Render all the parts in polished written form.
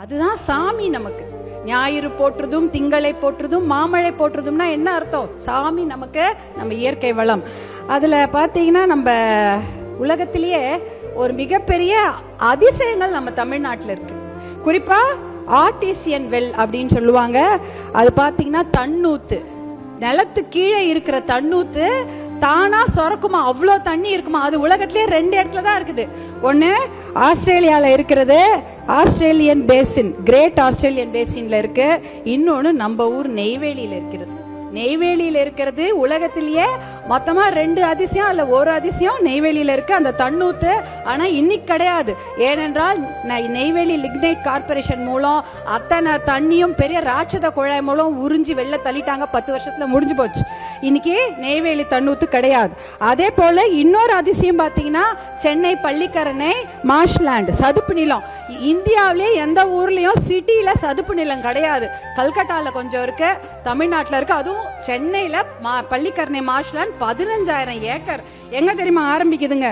அதுதான் சாமி. நமக்கு ஞாயிறு போற்றுதும் திங்களை போற்றுதும் மாமழை போற்றுதும்னா என்ன அர்த்தம்? சாமி நமக்கு நம்ம இயற்கை வளம். அதில் பார்த்தீங்கன்னா நம்ம உலகத்திலேயே ஒரு மிகப்பெரிய அதிசயங்கள் நம்ம தமிழ்நாட்டில் இருக்கு. குறிப்பாக ஆர்டிசியன் வெல் அப்படின்னு சொல்லுவாங்க. அது பார்த்தீங்கன்னா தண்ணூத்து, நிலத்து கீழே இருக்கிற தண்ணூத்து தானா சுரக்குமா, அவ்வளோ தண்ணி இருக்குமா. அது உலகத்திலேயே 2 இடத்துல தான் இருக்குது. ஒன்று ஆஸ்திரேலியாவில் இருக்கிறது, ஆஸ்திரேலியன் பேசின், கிரேட் ஆஸ்திரேலியன் பேசின்ல இருக்கு. இன்னொன்று நம்ம ஊர் நெய்வேலியில் இருக்கிறது. நெய்வேலியில் இருக்கிறது உலகத்திலேயே மொத்தமா 2 அதிசயம் அல்ல ஒரு அதிசயம் நெய்வேலியில் இருக்கு, அந்த தண்ணூத்து. ஆனா இன்னைக்கு கிடையாது. ஏனென்றால் நெய்வேலி லிக்னைட் கார்பரேஷன் மூலம் அத்தனை தண்ணியும் பெரிய ராட்சத குழாய் மூலம் உறிஞ்சி வெளில தள்ளிட்டாங்க. 10 வருஷத்துல முடிஞ்சு போச்சு. இன்னைக்கு நெய்வேலி தண்ணூத்து கிடையாது. அதே போல இன்னொரு அதிசயம் பாத்தீங்கன்னா சென்னை பள்ளிக்கரணை மார்ஷ்லேண்ட், சதுப்பு நிலம். இந்தியாவிலே எந்த ஊர்லயும் சிட்டியில சதுப்பு நிலம் கிடையாது. கல்கட்டால கொஞ்சம் இருக்கு, தமிழ்நாட்டில் இருக்கு. அதுவும் சென்னையில பள்ளிக்கரணை மார்ஷ்லேண்ட் 15,000 ஏக்கர். எங்க தெரியுமா ஆரம்பிக்குதுங்க?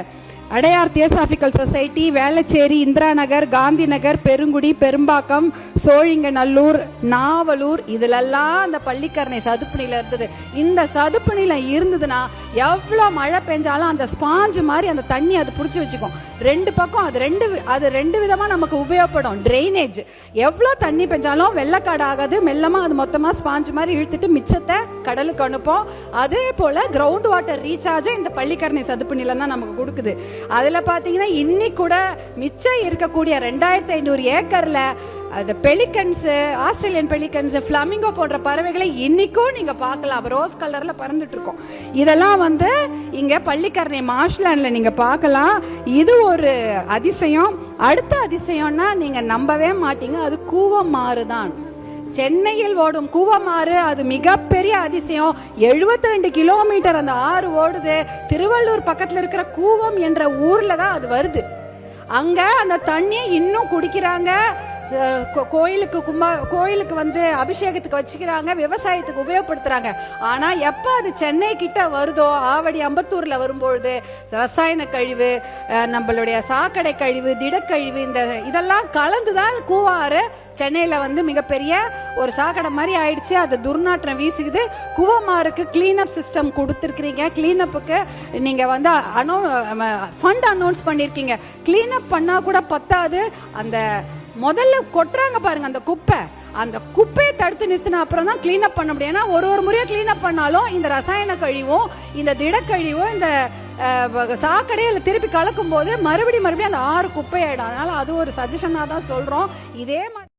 அடையார் தியோசாபிக்கல் சொசைட்டி, வேளச்சேரி, இந்திரா நகர், காந்தி நகர், பெருங்குடி, பெரும்பாக்கம், சோழிங்கநல்லூர், நாவலூர், இதுலெல்லாம் அந்த பள்ளிக்கரணை சதுப்பு நிலம் இருந்தது. இந்த சதுப்பு நிலம் இருந்ததுன்னா எவ்வளோ மழை பெஞ்சாலும் அந்த ஸ்பாஞ்சு மாதிரி அந்த தண்ணி அது பிடிச்சி வச்சுக்கும். 2 பக்கம் அது ரெண்டு விதமாக நமக்கு உபயோகப்படும். ட்ரைனேஜ், எவ்வளோ தண்ணி பெஞ்சாலும் வெள்ளக்காடு ஆகாது, மெல்லமாக அது மொத்தமாக ஸ்பாஞ்சு மாதிரி இழுத்துட்டு மிச்சத்தை கடலுக்கு அனுப்போம். அதே போல் கிரவுண்ட் வாட்டர் ரீசார்ஜும் இந்த பள்ளிக்கரணை சதுப்பு நிலம் தான் நமக்கு கொடுக்குது. அதுல பாத்தீங்கன்னா இன்னைக்கு கூட மிச்சம் இருக்கக்கூடிய 2,500 ஏக்கர்ல அந்த பெலிகன்ஸ், ஆஸ்திரேலியன் பெலிகன்ஸ், பிளமிங்கோ போன்ற பறவைகளை இன்னைக்கும் நீங்க பார்க்கலாம். ரோஸ் கலர்ல பறந்துட்டு இருக்கோம். இதெல்லாம் இங்க பள்ளிக்கரணை மார்ஷ்லேண்ட்ல நீங்க பார்க்கலாம். இது ஒரு அதிசயம். அடுத்த அதிசயம்னா நீங்க நம்பவே மாட்டீங்க, அது கூவமாறு தான். சென்னையில் ஓடும் கூவமாறு, அது மிகப்பெரிய அதிசயம். 72 கிலோமீட்டர் அந்த ஆறு ஓடுது. திருவள்ளூர் பக்கத்துல இருக்கிற கூவம் என்ற ஊர்ல தான் அது வருது. அங்க அந்த தண்ணியை இன்னும் குடிக்கிறாங்க. கோயிலுக்கு அபிஷேகத்துக்கு வச்சுக்கிறாங்க, விவசாயத்துக்கு உபயோகப்படுத்துறாங்க. ஆனா எப்ப அது சென்னை கிட்ட வருதோ, ஆவடி அம்பத்தூர்ல வரும்பொழுது ரசாயன கழிவு, நம்மளுடைய சாக்கடை கழிவு, திடக்கழிவு, இதெல்லாம் கலந்துதான் கூவாறு சென்னையில மிகப்பெரிய ஒரு சாக்கடை மாதிரி ஆயிடுச்சு. அது துர்நாற்றம் வீசுகுது. கூவமாருக்கு கிளீனப் சிஸ்டம் கொடுத்துருக்கீங்க. கிளீனப்புக்கு நீங்க ஃபண்ட் அனௌன்ஸ் பண்ணிருக்கீங்க. கிளீனப் பண்ணா கூட பத்தாது. அந்த முதல்ல கொட்டுறாங்க பாருங்க அந்த குப்பை, அந்த குப்பையை தடுத்து நிறுத்தின அப்புறம் தான் கிளீனப் பண்ண முடியும். ஏன்னா ஒரு முறையாக கிளீனப் பண்ணாலும் இந்த ரசாயன கழிவும் இந்த திடக்கழிவும் இந்த சாக்கடையில் திருப்பி கலக்கும் போது மறுபடியும் அந்த ஆறு குப்பையாயிடும். அதனால அது ஒரு சஜஷனாக தான் சொல்றோம். இதே மாதிரி